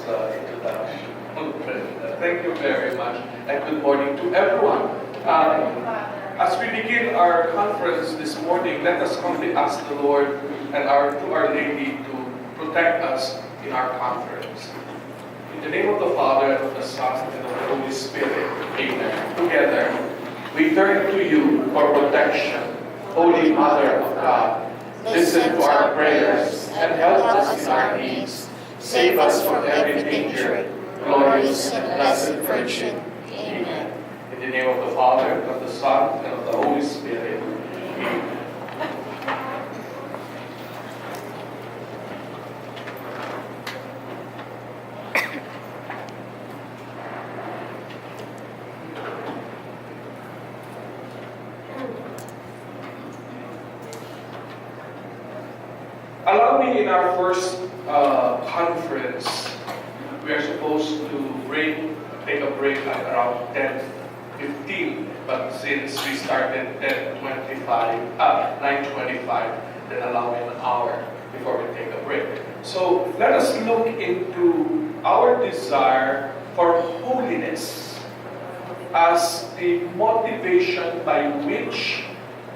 introduction. Thank you very much, and good morning to everyone. As we begin our conference this morning, let us humbly ask the Lord and to Our Lady to protect us in our conference. In the name of the Father, and of the Son, and of the Holy Spirit, amen. Together, we turn to you for protection, Holy Mother of God. Listen to our prayers and help us in our needs. Save us from every danger, glorious and blessed Virgin. Amen. In the name of the Father, and of the Son, and of the Holy Spirit. Amen. Allow me, in our first conference, we are supposed to take a break at around 10:15, but since we started at 9:25, then allow me an hour before we take a break. So let us look into our desire for holiness as the motivation by which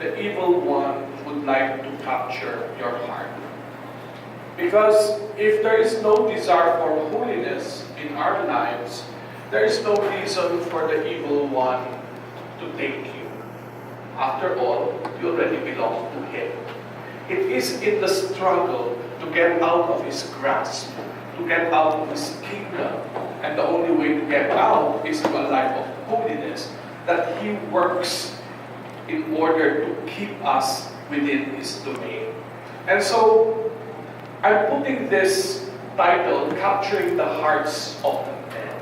the evil one would like to capture your heart. Because if there is no desire for holiness in our lives, there is no reason for the evil one to take you. After all, you already belong to him. It is in the struggle to get out of his grasp, to get out of his kingdom, and the only way to get out is to a life of holiness, that he works in order to keep us within his domain. And so, I'm putting this title, Capturing the Hearts of the Men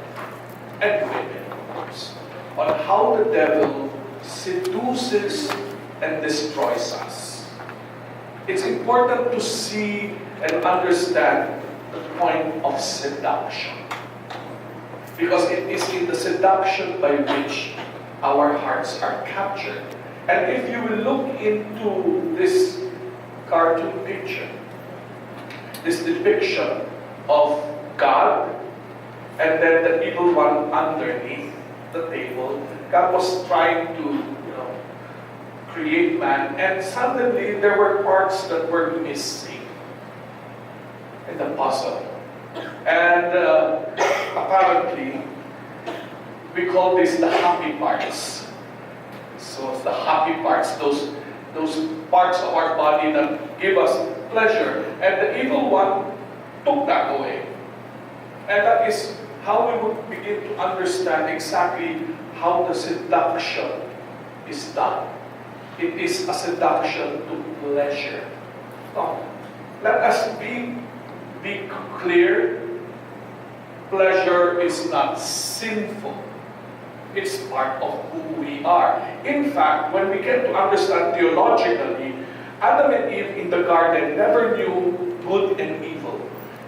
and Women, on how the devil seduces and destroys us. It's important to see and understand the point of seduction, because it is in the seduction by which our hearts are captured. And if you will look into this cartoon picture, this depiction of God and then the evil one underneath the table, God was trying to create man, and suddenly there were parts that were missing in the puzzle. And apparently, we call this the happy parts. So it's the happy parts, those parts of our body that give us pleasure. And the evil one took that away. And that is how we would begin to understand exactly how the seduction is done. It is a seduction to pleasure. Now, let us be clear. Pleasure is not sinful. It's part of who we are. In fact, when we get to understand theologically, Adam and Eve in the garden never knew good and evil.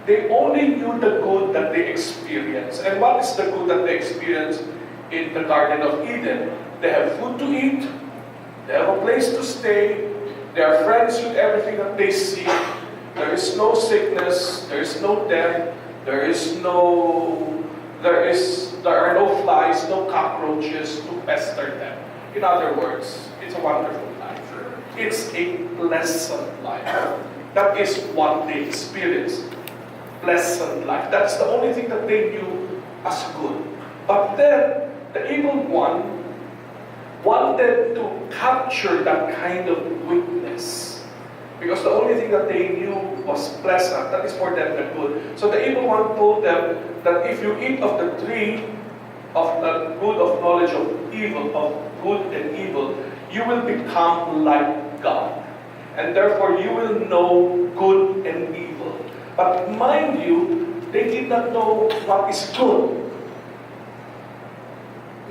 They only knew the good that they experienced. And what is the good that they experienced in the Garden of Eden? They have food to eat, they have a place to stay, they are friends with everything that they see. There is no sickness, there is no death, there are no flies, no cockroaches to pester them. In other words, it's a wonderful life. It's a pleasant life. That is what they experienced. Pleasant life. That's the only thing that they knew as good. But then, the evil one wanted to capture that kind of weakness. Because the only thing that they knew was pleasant. That is for them the good. So the evil one told them that if you eat of the tree of the good of knowledge of evil, of good and evil, you will become like God. And therefore you will know good and evil. But mind you, they did not know what is good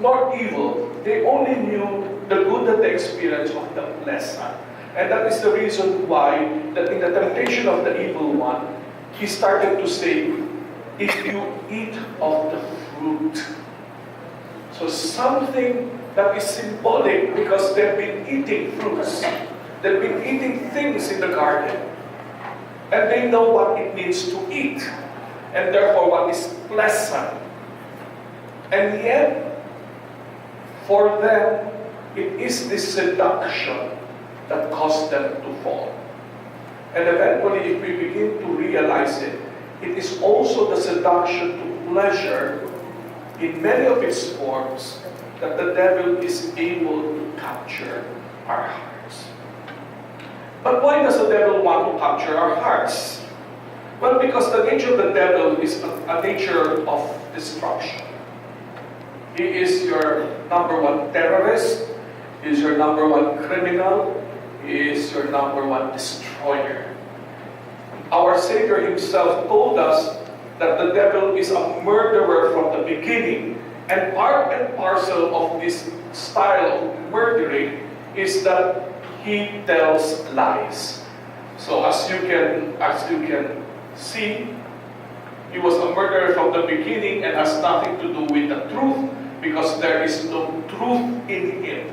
nor evil. They only knew the good that they experienced of the pleasant. And that is the reason why that in the temptation of the evil one, he started to say, if you eat of the fruit. So something that is symbolic, because they've been eating fruits. They've been eating things in the garden. And they know what it means to eat. and therefore what is pleasant. And yet, for them, it is this seduction that caused them to fall. And eventually, if we begin to realize it, it is also the seduction to pleasure in many of its forms that the devil is able to capture our hearts. But why does the devil want to capture our hearts? Well, because the nature of the devil is a nature of destruction. He is your number one terrorist, he is your number one criminal, he is your number one destroyer. Our Savior himself told us that the devil is a murderer from the beginning, and part and parcel of this style of murdering is that he tells lies. So as you can see, he was a murderer from the beginning and has nothing to do with the truth, because there is no truth in him.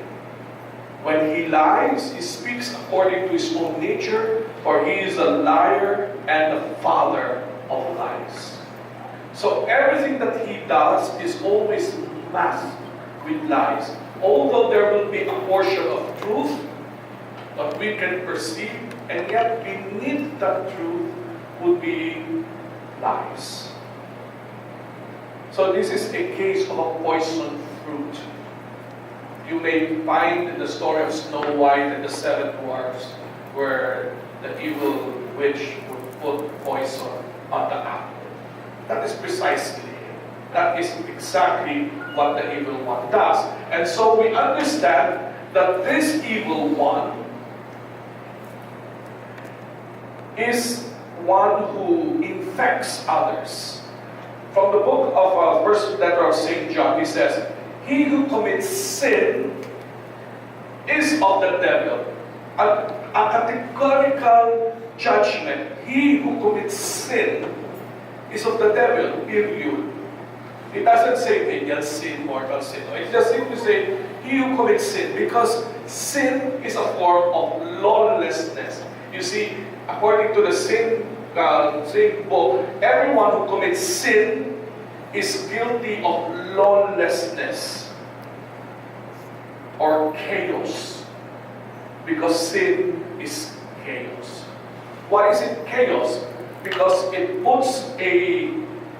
When he lies, he speaks according to his own nature, for he is a liar and the father of lies. So everything that he does is always masked with lies. Although there will be a portion of truth that we can perceive, and yet beneath that truth would be lies. So this is a case of a poisoned fruit. You may find in the story of Snow White and the Seven Dwarfs where the evil witch would put poison on the apple. That is precisely it. That is exactly what the evil one does. And so we understand that this evil one is one who infects others. From the book of first letter of St. John, he says, "He who commits sin is of the devil." A categorical judgment. He who commits sin is of the devil, period. It doesn't say venial sin, mortal sin. It just simply say, he who commits sin, because sin is a form of lawlessness. You see, according to the same book, everyone who commits sin is guilty of lawlessness or chaos, because sin is chaos. Why is it chaos? Because it puts a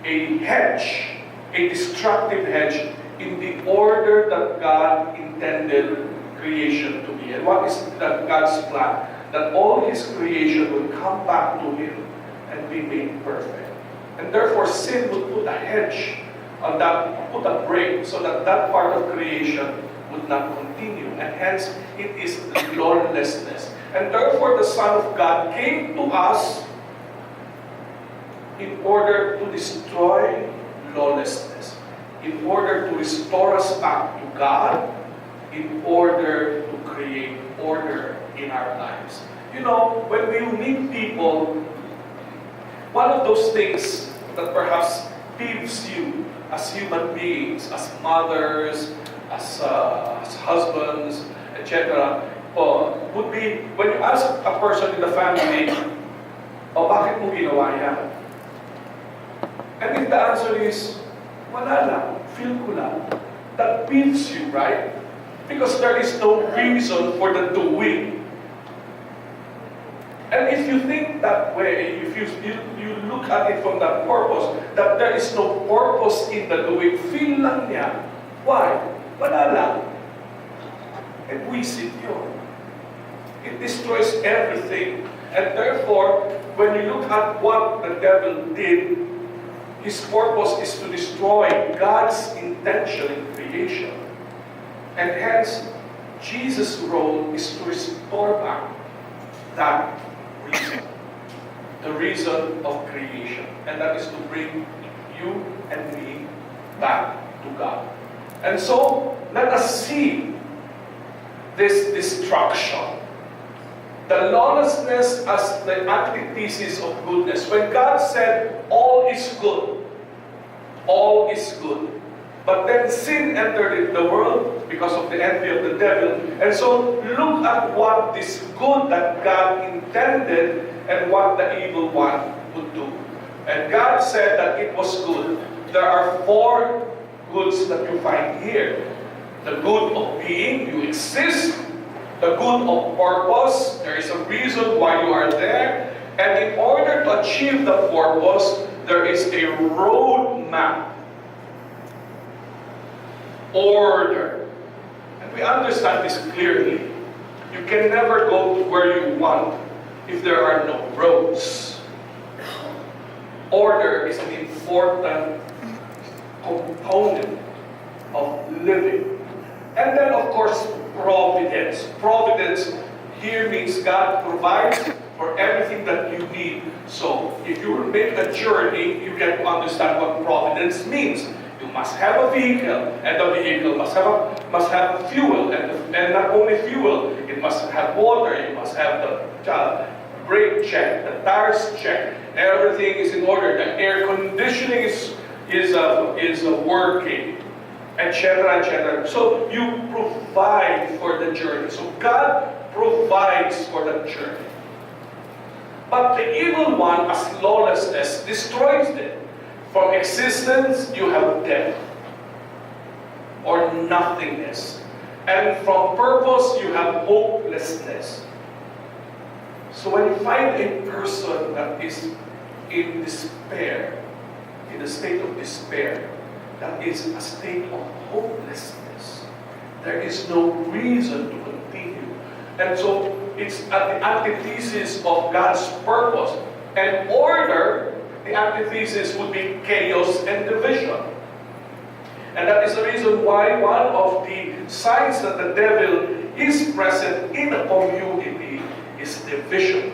hedge, a destructive hedge, in the order that God intended creation to be. And what is that God's plan? That all His creation would come back to Him and be made perfect. And therefore sin would put a hedge on that, put a break, so that that part of creation would not continue. And hence, it is lawlessness. And therefore the Son of God came to us in order to destroy lawlessness, in order to restore us back to God, in order to create order in our lives. You know, when we meet people, one of those things that perhaps peeves you as human beings, as mothers, as husbands, etc., would be when you ask a person in the family, "Oh, bakit mo ginawa yan?" And if the answer is, "Wala lang, feel ko lang," that peeves you, right? Because there is no reason for the doing. And if you think that way, if you look at it from that purpose, that there is no purpose in the doing, feel lang niya. Why? Wala lang. And wisit yun. It destroys everything. And therefore, when you look at what the devil did, his purpose is to destroy God's intention in creation. And hence, Jesus' role is to restore back that reason, the reason of creation. And that is to bring you and me back to God. And so, let us see this destruction, the lawlessness as the antithesis of goodness. When God said, all is good, all is good. But then sin entered in the world because of the envy of the devil. And so look at what this good that God intended and what the evil one would do. And God said that it was good. There are four goods that you find here. The good of being, you exist. The good of purpose, there is a reason why you are there. And in order to achieve the purpose, there is a roadmap. Order. And we understand this clearly. You can never go to where you want if there are no roads. Order is an important component of living. And then, of course, providence. Providence here means God provides for everything that you need. So, if you make a journey, you get to understand what providence means. You must have a vehicle, and the vehicle must have fuel, and not only fuel, it must have water. You must have the brake check, the tires check. Everything is in order. The air conditioning is working, etc., etc. So you provide for the journey. So God provides for the journey. But the evil one, as lawlessness, destroys them. From existence, you have death or nothingness. And from purpose, you have hopelessness. So when you find a person that is in despair, in a state of despair, that is a state of hopelessness. There is no reason to continue. And so it's at the antithesis of God's purpose. And order, the antithesis would be chaos and division. And that is the reason why one of the signs that the devil is present in a community is division.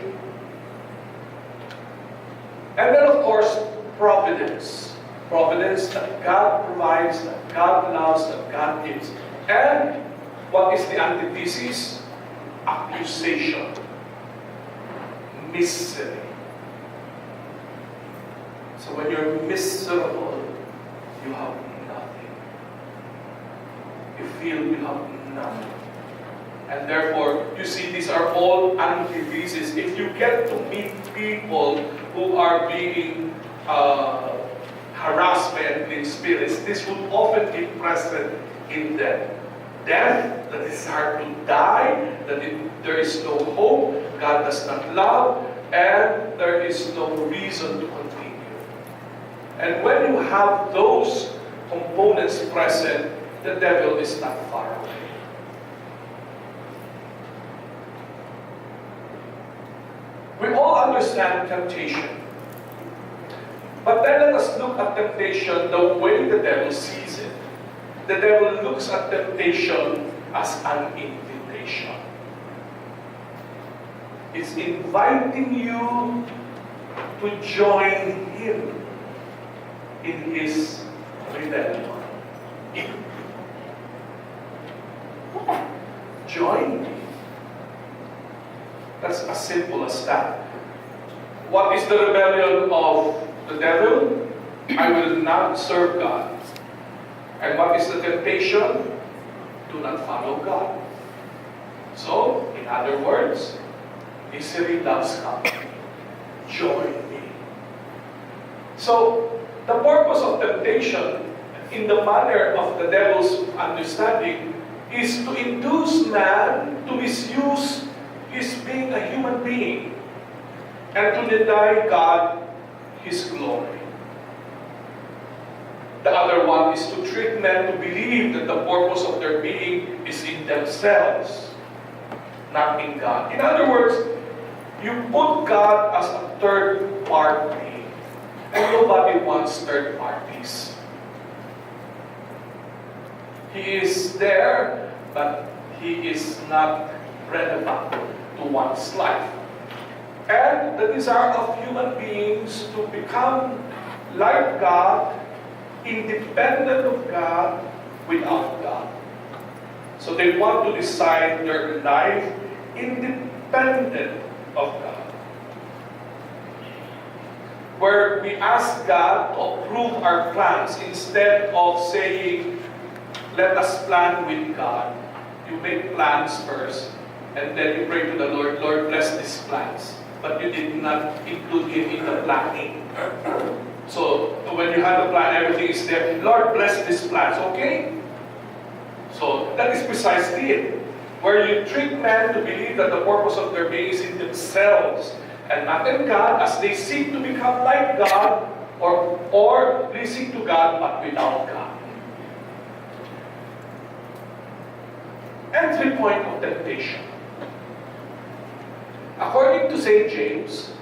And then, of course, providence. Providence that God provides, that God loves, that God gives. And what is the antithesis? Accusation. Misery. So when you're miserable, you have nothing. You feel you have nothing. And therefore, you see, these are all antitheses. If you get to meet people who are being harassed by unclean spirits, this would often be present in them. Death, the desire to die, that there is no hope, God does not love, and there is no reason to continue. And when you have those components present, the devil is not far away. We all understand temptation. But then let us look at temptation the way the devil sees it. The devil looks at temptation as an invitation. It's inviting you to join him in his rebellion. Join me. That's as simple as that. What is the rebellion of the devil? I will not serve God. And what is the temptation? Do not follow God. So, in other words, misery loves company. Join me. So, the purpose of temptation, in the manner of the devil's understanding, is to induce man to misuse his being a human being and to deny God his glory. The other one is to trick men to believe that the purpose of their being is in themselves, not in God. In other words, you put God as a third party, and nobody wants third parties. He is there, but he is not relevant to one's life. And the desire of human beings to become like God, independent of God, without God. So they want to decide their life independent of God. Where we ask God to approve our plans instead of saying, let us plan with God. You make plans first, and then you pray to the Lord, Lord, bless these plans. but you did not include him in the planning. So when you have a plan, everything is there. Lord, bless these plans, okay? So that is precisely it. Where you trick men to believe that the purpose of their being is in themselves and not in God, as they seek to become like God, or pleasing to God but without God. Entry point of temptation. According to St. James,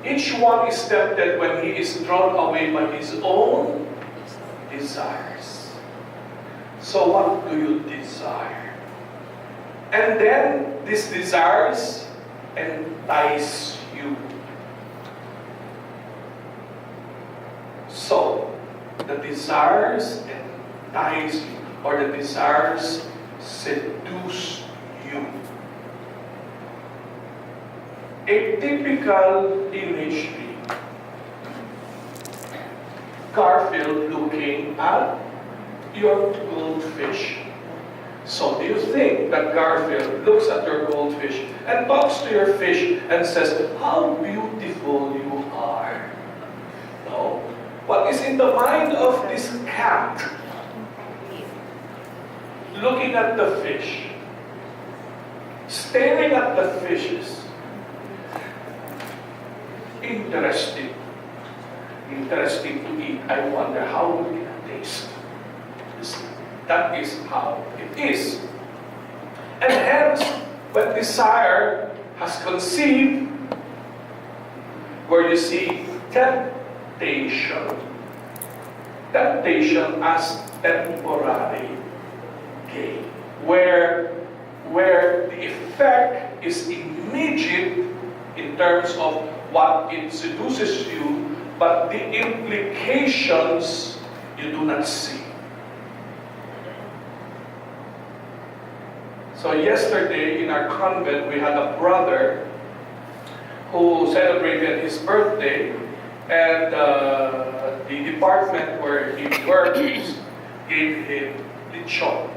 each one is tempted when he is drawn away by his own desires. So what do you desire? And then these desires entice you. So, the desires entice you, or the desires seduce you. A typical imagery. Garfield looking at your goldfish. So do you think that Garfield looks at your goldfish and talks to your fish and says, "How beautiful you are"? No. What is in the mind of this cat looking at the fish, staring at the fishes? Interesting. Interesting to eat. I wonder how will it taste. That is how it is. And hence, when desire has conceived, where you see temptation as temporary gain, where the effect is immediate in terms of what it seduces you, but the implications you do not see. So yesterday in our convent, we had a brother who celebrated his birthday, and the department where he works gave him lechon.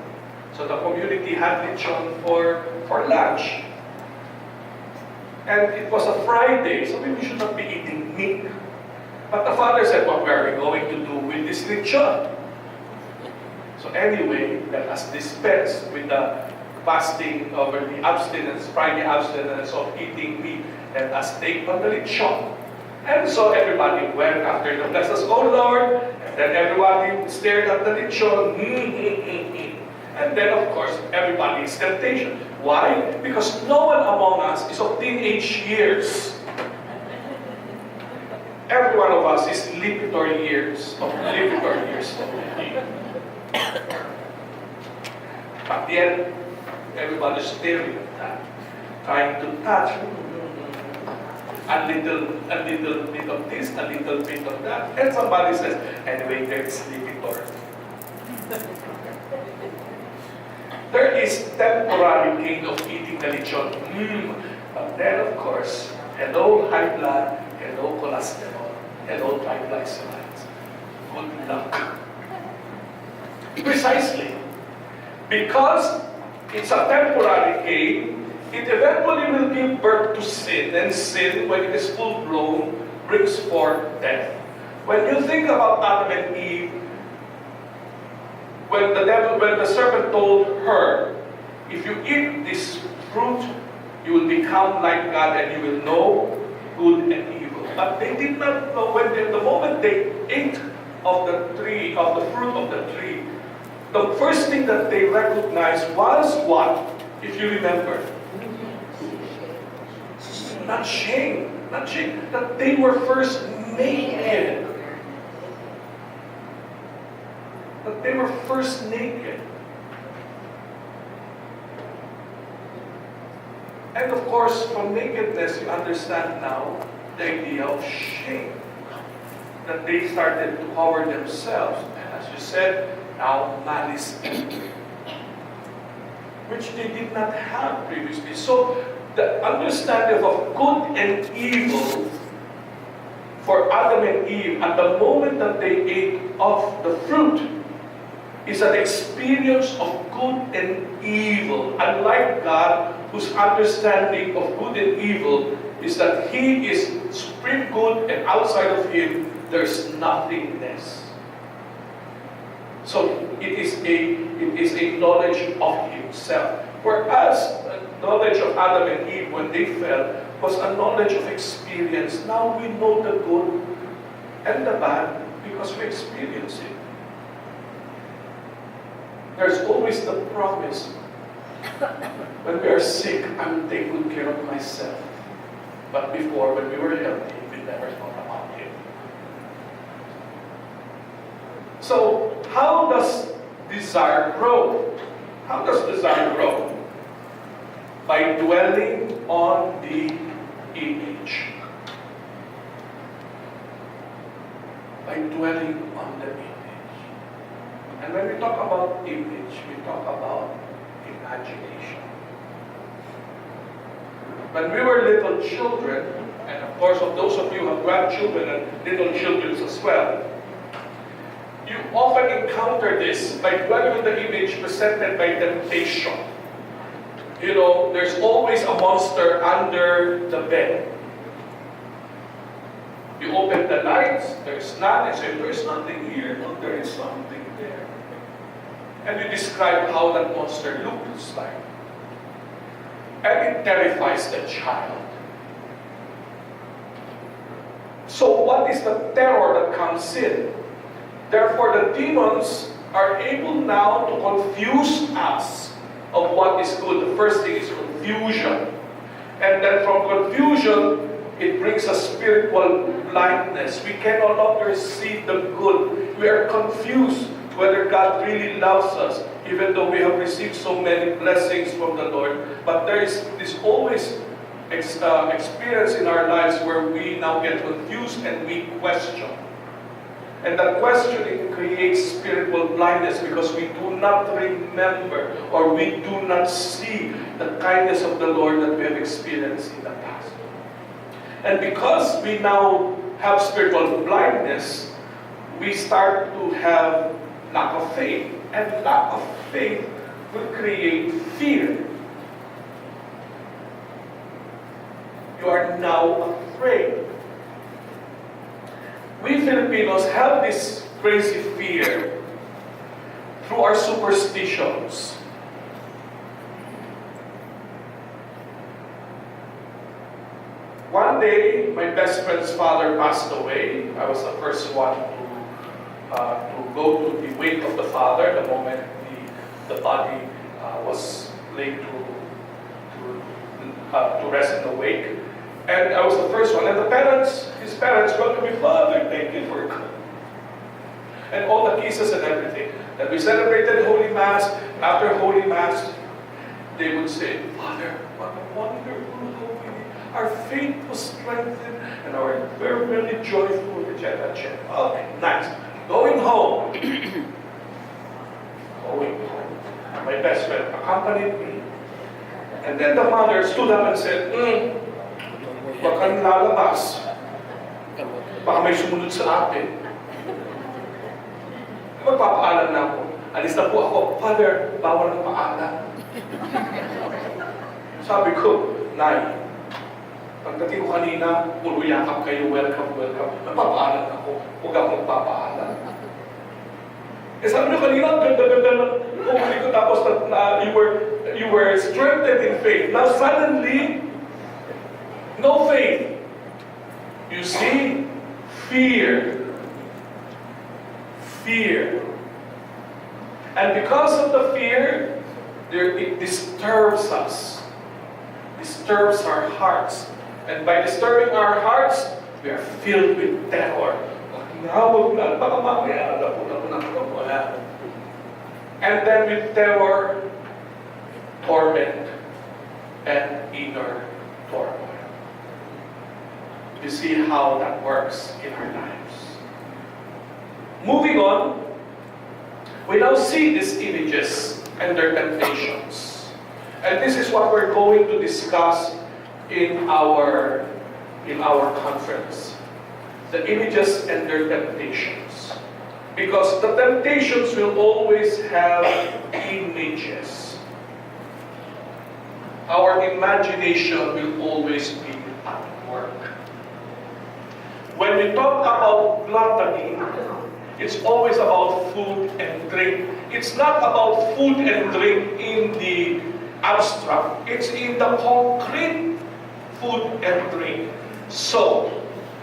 So the community had lechon for lunch. And it was a Friday, so we should not be eating meat. But the father said, "What are we going to do with this lechon?" So anyway, let us dispense with the fasting over the abstinence, Friday abstinence of eating meat, let us take on the lechon. And so everybody went after the blessings, "Oh Lord," and then everybody stared at the lechon. And then of course, everybody is temptation. Why? Because no one among us is of teenage years. Every one of us is lipitor years. But yet, everybody's staring at that, trying to touch a little bit of this, a little bit of that, and somebody says, "Anyway, there's lipitor." There is temporary gain of eating the lechon. But then, of course, hello high blood, hello cholesterol, hello triglycerides. Good luck. Precisely. Because it's a temporary gain, it eventually will give birth to sin, and sin, when it is full-blown, brings forth death. When you think about Adam and Eve, when the serpent told her, "If you eat this fruit, you will become like God and you will know good and evil." But they did not know the moment they ate of the fruit of the tree, the first thing that they recognized was what? If you remember. Not shame. That they were first naked. That they were first naked. And of course, from nakedness, you understand now the idea of shame. That they started to cover themselves. And as you said, now malice, which they did not have previously. So the understanding of good and evil for Adam and Eve at the moment that they ate of the fruit is an experience of good and evil. Unlike God, whose understanding of good and evil is that He is supreme good, and outside of Him, there is nothingness. So it is a knowledge of Himself. Whereas knowledge of Adam and Eve when they fell was a knowledge of experience. Now we know the good and the bad because we experience it. There's always the promise. When we are sick, I will take good care of myself. But before, when we were healthy, we never thought about Him. So, how does desire grow? How does desire grow? By dwelling on the image. By dwelling on the image. And when we talk about image, we talk about imagination. When we were little children, and of course of those of you who have grandchildren and little children as well, you often encounter this by dwelling on the image presented by temptation. You know, there's always a monster under the bed. You open the lights, there's none, and say, there's nothing here, no, there is something there. And you describe how that monster looks like. And it terrifies the child. So what is the terror that comes in? Therefore, the demons are able now to confuse us of what is good. The first thing is confusion. And then from confusion, it brings a spiritual blindness. We can no longer see the good. We are confused whether God really loves us, even though we have received so many blessings from the Lord. But there is this always experience in our lives where we now get confused and we question. And that questioning creates spiritual blindness because we do not remember or we do not see the kindness of the Lord that we have experienced in the past. And because we now have spiritual blindness, we start to have lack of faith. And lack of faith will create fear. You are now afraid. We Filipinos have this crazy fear through our superstitions. One day, my best friend's father passed away. I was the first one to go to the wake of the father the moment the body was laid to rest in the wake. And I was the first one. And his parents welcomed me, Father, thank you for coming. And all the kisses and everything. Then we celebrated Holy Mass. After Holy Mass, they would say, Father, what a wonderful Holy. Our faith was strengthened and we're really joyful, etc. Okay, nice. Going home. My best friend accompanied me. And then the mother stood up and said, Huwag kang lalabas. Baka may sumunod sa atin. Magpapaalam na ako. Alis na po ako. Father, bawal ng paalam. Sabi ko, Nay, pagdating ko kanina, puro yakap kayo, welcome, welcome. Magpapaalam ako. Huwag ako magpapaalam. Sabi nyo kanina, ganda-ganda ng bumalik ko tapos you were strengthened in faith. Now suddenly, no faith. You see, fear. Fear. And because of the fear, it disturbs us. Disturbs our hearts. And by disturbing our hearts, we are filled with terror. And then with terror, torment, and inner turmoil. You see how that works in our lives. Moving on, we now see these images and their temptations. And this is what we're going to discuss in our conference. The images and their temptations. Because the temptations will always have images. Our imagination will always be up. work. When we talk about gluttony, it's always about food and drink. It's not about food and drink in the abstract. It's in the concrete food and drink. So,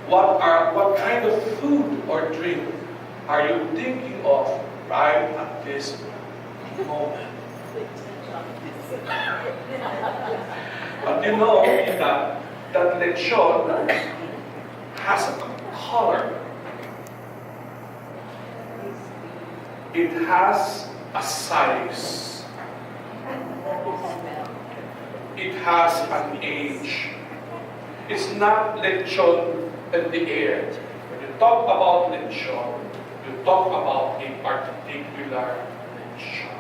what kind of food or drink are you thinking of right at this moment? But you know that lechon has a color. It has a size. It has an age. It's not lechon in the air. When you talk about lechon, you talk about a particular lechon.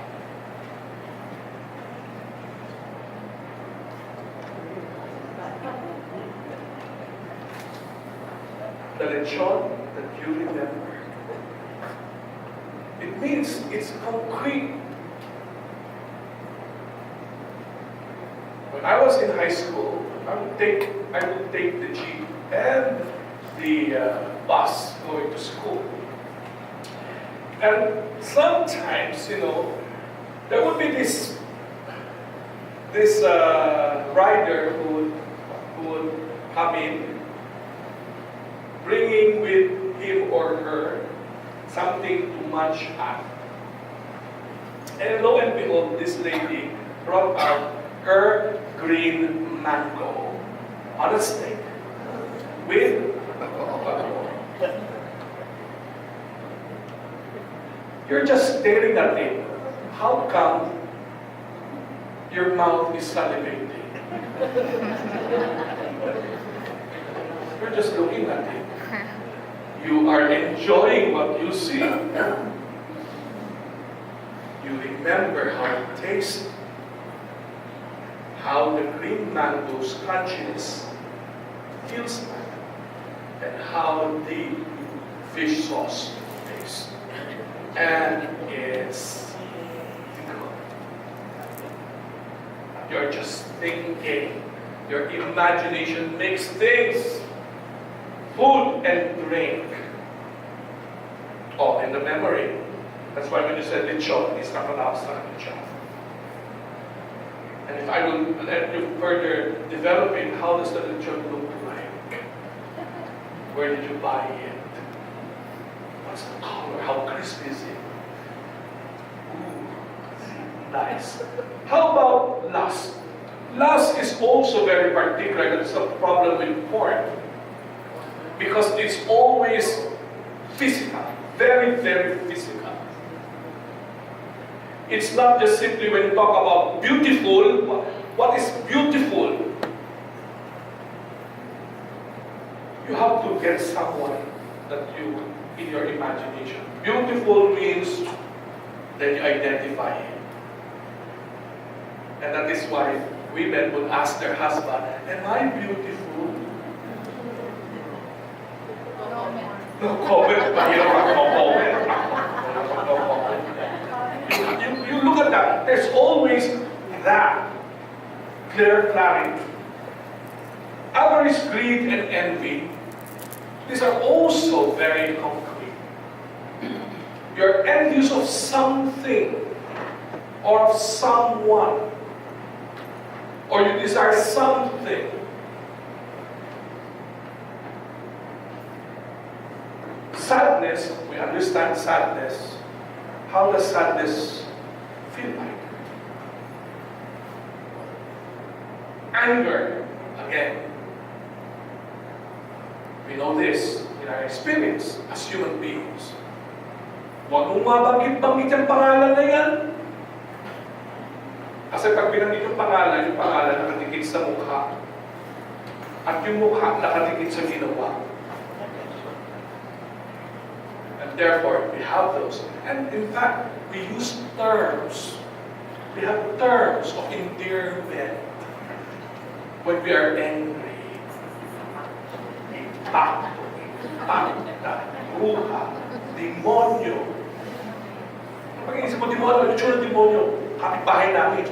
The lechon that you remember, it means it's concrete. When I was in high school, I would take the jeep and the bus going to school. And sometimes, there would be this rider who would come in, bringing with him or her something to munch at. And lo and behold, this lady brought out her green mango on a stick with you're just staring at it. How come your mouth is salivating? You're just looking at it. You are enjoying what you see. You remember how it tastes, how the green mango's crunchiness feels like, and how the fish sauce tastes. And it's good. You're just thinking. Your imagination makes things. Food and drink. All in the memory. That's why when you said lechon, it's not pronounced like lechon. And if I will let you further develop it, how does the lechon look like? Where did you buy it? What's the color? How crisp is it? Ooh, nice. How about lust? Lust is also very particular. That's a problem with porn. Because it's always physical. Very, very physical. It's not just simply when you talk about beautiful. What is beautiful? You have to get someone that you, in your imagination. Beautiful means that you identify him. And that is why women would ask their husband, am I beautiful? No comment. No comment. You look at that. There's always that clarity. Avarice, greed, and envy, these are also very concrete. You're envious of something or of someone, or you desire something. Sadness, we understand sadness. How does sadness feel like? Anger, again. We know this in our experience as human beings. Huwag mong mabanggit-banggit yung pangalan na yan. Kasi pag binanggit yung pangalan nakatikit sa mukha. At yung mukha nakatikit sa ginawa. Therefore, we have those. And in fact, we use terms. We have terms of endearment when we are angry. Impacto, bruha, demonyo. Pag-iisip mo, demonyo, ano yung demonyo? Kapit bahay namin.